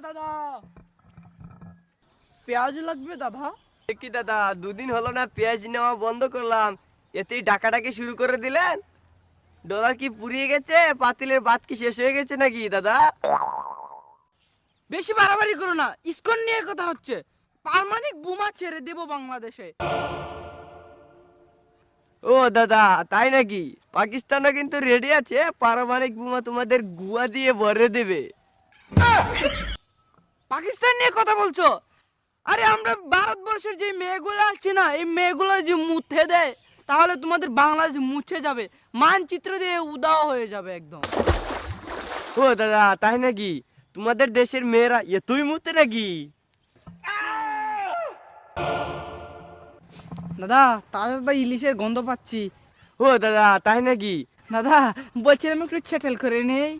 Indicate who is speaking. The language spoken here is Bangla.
Speaker 1: দাদা পেঁয়াজ লাগবে দাদা।
Speaker 2: কি দাদা, দুদিন হলো না পেঁয়াজ নেওয়া বন্ধ করলাম, এতেই ডাকাডাকি শুরু করে দিলেন? ডলার কি পুড়িয়ে গেছে? পাতিলের ভাত কি শেষ হয়ে গেছে নাকি দাদা?
Speaker 1: বেশি বাড়াবাড়ি করো না, ইসকন নিয়ে কথা হচ্ছে। পারমাণবিক বোমা ছেড়ে দেব বাংলাদেশে।
Speaker 2: ও দাদা, তাই নাকি? পাকিস্তানও কিন্তু রেডি আছে, পারমাণবিক বোমা তোমাদের গুয়া দিয়ে ভরে দেবে।
Speaker 1: পাকিস্তান নিয়ে কথা বলছো? আরে আমরা ভারতবর্ষের যে মেয়েগুলো আছে না, এই মেয়েগুলো যে মুছে দেয়, তাহলে তোমাদের বাংলাদেশ মুছে যাবে, মানচিত্র দিয়ে উদাও হয়ে যাবে একদম।
Speaker 2: ও দাদা, তাই নাকি? তোমাদের দেশের মেয়েরা এতই মুতে নাকি?
Speaker 1: দাদা তাজা তাজা ইলিশের গন্ধ পাচ্ছি।
Speaker 2: ও দাদা, তাই নাকি?
Speaker 1: দাদা বলছিলাম একটু ছেটেল করে নেই।